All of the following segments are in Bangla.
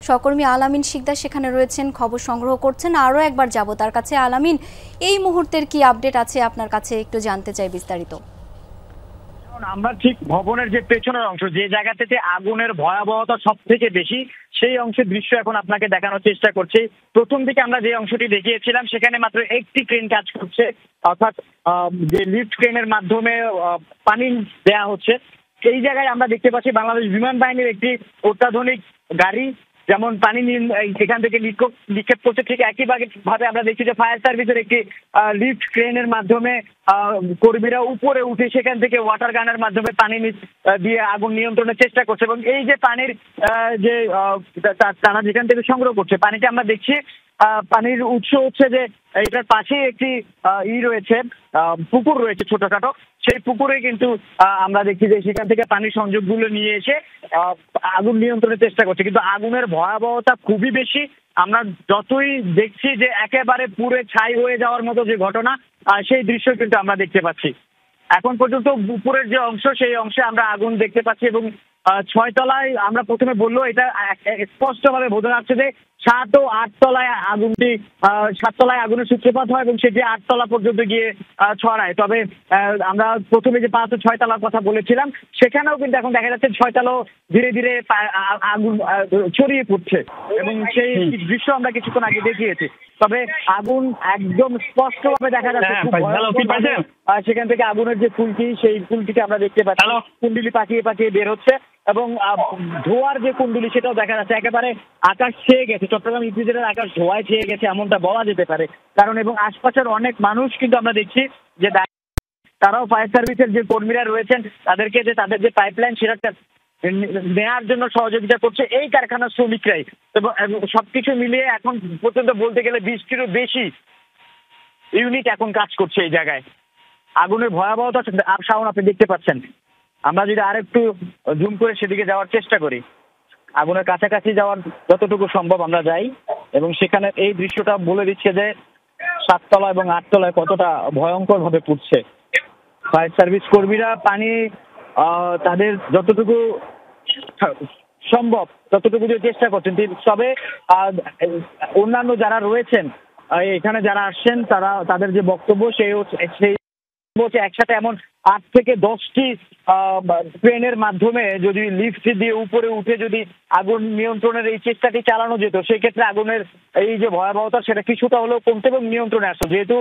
সহকর্মী আলামিন শিকদার সেখানে রয়েছেন, খবর সংগ্রহ করছেন। আরও একবার যাব তার কাছে। আলামিন, এই মুহূর্তের কি আপডেট আছে আপনার কাছে, একটু জানতে চাই বিস্তারিত। আমরা ঠিক ভবনের যে পেছনের অংশ, যে জায়গাতে আগুনের ভয়াবহতা সব থেকে বেশি, সেই অংশের দৃশ্য এখন আপনাকে দেখানোর চেষ্টা করছি। প্রথম দিকে আমরা যে অংশটি দেখিয়েছিলাম সেখানে মাত্র একটি ক্রেন কাজ করছে, অর্থাৎ যে লিফট ক্রেনের মাধ্যমে পানি দেয়া হচ্ছে। এই জায়গায় আমরা দেখতে পাচ্ছি বাংলাদেশ বিমান বাহিনীর একটি অত্যাধুনিক গাড়ি যেমন পানি এখান থেকে নিক্ষেপ করছে, ঠিক একই ভাবে আমরা দেখছি যে ফায়ার সার্ভিসের একটি লিফট ক্রেনের মাধ্যমে কর্মীরা উপরে উঠে সেখান থেকে ওয়াটার গানের মাধ্যমে পানি দিয়ে আগুন নিয়ন্ত্রণের চেষ্টা করছে। এবং এই যে পানির যে তারা যেখান থেকে সংগ্রহ করছে পানিটা আমরা দেখছি, পানির উৎস হচ্ছে যে এটার পাশেই একটি রয়েছে, পুকুর রয়েছে ছোটখাটো। সেই পুকুরে কিন্তু আমরা দেখছি যে সেখান থেকে পানির সংযোগগুলো নিয়ে এসে আগুন নিয়ন্ত্রণের চেষ্টা করছে। কিন্তু আগুনের ভয়াবহতা খুবই বেশি। আমরা যতই দেখছি যে একেবারে পুড়ে ছাই হয়ে যাওয়ার মতো যে ঘটনা, সেই দৃশ্য কিন্তু আমরা দেখতে পাচ্ছি। এখন পর্যন্ত উপরের যে অংশ, সেই অংশে আমরা আগুন দেখতে পাচ্ছি। এবং 6 তলায় আমরা প্রথমে বললো, এটা স্পষ্টভাবে বোঝা যাচ্ছে যে 7 ও 8 তলায় আগুনটি 7 তলায় আগুনের সূত্রপাত হয় এবং সেটি 8 তলা পর্যন্ত গিয়ে ছড়ায়। তবে আমরা প্রথমে যে 5 ও 6 তলার কথা বলেছিলাম, সেখানেও কিন্তু এখন দেখা যাচ্ছে 6 তলাও ধীরে ধীরে আগুন ছড়িয়ে পড়ছে এবং সেই দৃশ্য আমরা কিছুক্ষণ আগে দেখিয়েছি। তবে আগুন একদম স্পষ্টভাবে দেখা যাচ্ছে। সেখান থেকে আগুনের যে ফুলকি, সেই ফুলকিকে আমরা দেখতে পাচ্ছি কুণ্ডলি পাকিয়ে পাকিয়ে বের হচ্ছে এবং ধোয়ার যে কুণ্ডলি সেটাও দেখা যাচ্ছে। একেবারে আকাশ ছেয়ে গেছে, চট্টগ্রাম ইপিজেডের আকাশ ধোঁয়ায় ছেয়ে গেছে এমনটা বলা যেতে পারে। কারণ এবং আশপাশের অনেক মানুষ কিন্তু আমরা দেখছি যে তারাও ফায়ার সার্ভিসের যে কর্মীরা রয়েছেন তাদেরকে যে তাদের যে পাইপলাইন সেটা নেওয়ার জন্য সহযোগিতা করছে এই কারখানার শ্রমিকরাই। এবং সবকিছু মিলিয়ে এখন পর্যন্ত বলতে গেলে 20টিরও বেশি ইউনিট এখন কাজ করছে এই জায়গায়। আগুনের ভয়াবহতা শাওন আপনি দেখতে পাচ্ছেন। আমরা যদি আরেকটু জুম করে সেদিকে যাওয়ার চেষ্টা করি, আগুনের কাছাকাছি যাওয়ার যতটুকু সম্ভব আমরা যাই এবং সেখানে এই দৃশ্যটা বলে দিচ্ছে যে 7 তলা এবং 8 তলায় কতটা ভয়ঙ্কর ভাবে পুড়ছে। ফায়ার সার্ভিস কর্মীরা পানি তাদের যতটুকু সম্ভব ততটুকু চেষ্টা করছেন। তবে অন্যান্য যারা রয়েছেন এখানে, যারা আসছেন, তাদের যে বক্তব্য সেই একসাথে এমন 8 থেকে 10টি ট্রেনের মাধ্যমে যদি লিফট দিয়ে উপরে উঠে যদি আগুন নিয়ন্ত্রণের এই চেষ্টাটি চালানো যেত, সেক্ষেত্রে আগুনের এই যে ভয়াবহতা সেটা কিছুটা হলেও কমতে এবং নিয়ন্ত্রণে আসতো। যেহেতু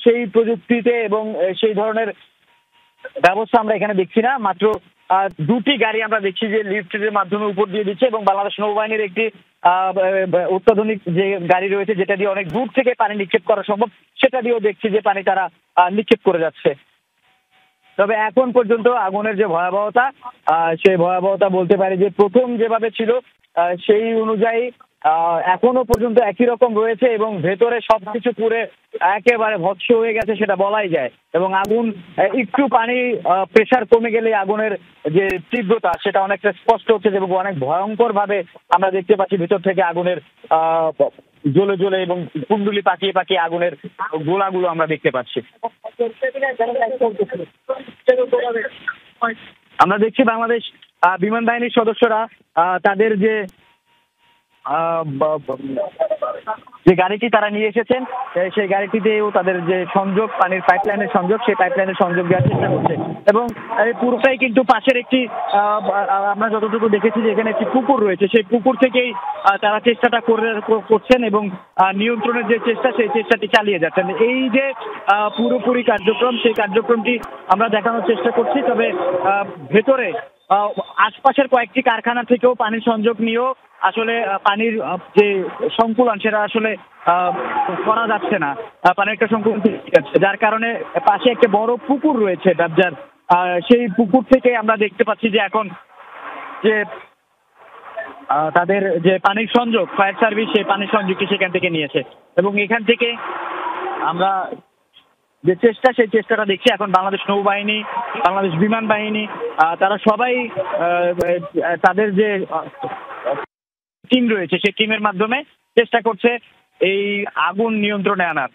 সেই প্রযুক্তিতে এবং সেই ধরনের ব্যবস্থা আমরা এখানে দেখছি না। মাত্র 2টি গাড়ি আমরা দেখছি যে লিফটের মাধ্যমে উপর দিয়ে দিচ্ছে এবং বাংলাদেশ নৌবাহিনীর একটি অত্যাধুনিক যে গাড়ি রয়েছে যেটা দিয়ে অনেক দূর থেকে পানি নিক্ষেপ করা সম্ভব, সেটা দিয়েও দেখছি যে পানি তারা নিক্ষেপ করে যাচ্ছে। তবে এখন পর্যন্ত আগুনের যে ভয়াবহতা, সেই ভয়াবহতা বলতে পারি যে প্রথম যেভাবে ছিল সেই অনুযায়ী এখনো পর্যন্ত একই রকম রয়েছে এবং ভেতরে সবকিছু পুরে একেবারে ভৎস হয়ে গেছে সেটা বলাই যায়। এবং আগুন একটু পানি প্রেসার কমে গেলে আগুনের যে তীব্রতা সেটা অনেকটা স্পষ্ট হচ্ছে এবং অনেক ভয়ঙ্কর ভাবে আমরা দেখতে পাচ্ছি ভেতর থেকে আগুনের জ্বলে জ্বলে এবং কুণ্ডলি পাকিয়ে পাকিয়ে আগুনের গোলাগুলো আমরা দেখতে পাচ্ছি। আমরা দেখছি বাংলাদেশ বিমান বাহিনীর সদস্যরা তাদের যে গাড়িটি তারা নিয়ে এসেছেন, সেই গাড়িটিতেও তাদের যে সংযোগ, পানির পাইপলাইনের সংযোগ, সেই পাইপলাইনের সংযোগ দেওয়ার চেষ্টা করছে। এবং এই পুরোটাই কিন্তু পাশের একটি আমরা যতটুকু দেখেছি যে এখানে একটি পুকুর রয়েছে, সেই পুকুর থেকেই তারা চেষ্টাটা করছেন এবং নিয়ন্ত্রণের যে চেষ্টা, সেই চেষ্টাটি চালিয়ে যাচ্ছেন। এই যে পুরোপুরি কার্যক্রম, সেই কার্যক্রমটি আমরা দেখানোর চেষ্টা করছি। তবে ভেতরে আশপাশের কয়েকটি কারখানা থেকেও পানির সংযোগ নিয়েও আসলে পানির যে সংকুলন সেটা আসলে করা যাচ্ছে না, পানির একটা সংকুলন যার কারণে পাশে একটা বড় পুকুর রয়েছে ব্যবজার, সেই পুকুর থেকে আমরা দেখতে পাচ্ছি যে এখন যে তাদের যে পানির সংযোগ, ফায়ার সার্ভিস সেই পানির সংযোগটি সেখান থেকে নিয়েছে এবং এখান থেকে আমরা যে চেষ্টা, সেই চেষ্টাটা দেখছি। এখন বাংলাদেশ নৌবাহিনী, বাংলাদেশ বিমান বাহিনী, তারা সবাই তাদের যে টিম রয়েছে সেই টিমের মাধ্যমে চেষ্টা করছে এই আগুন নিয়ন্ত্রণে আনার।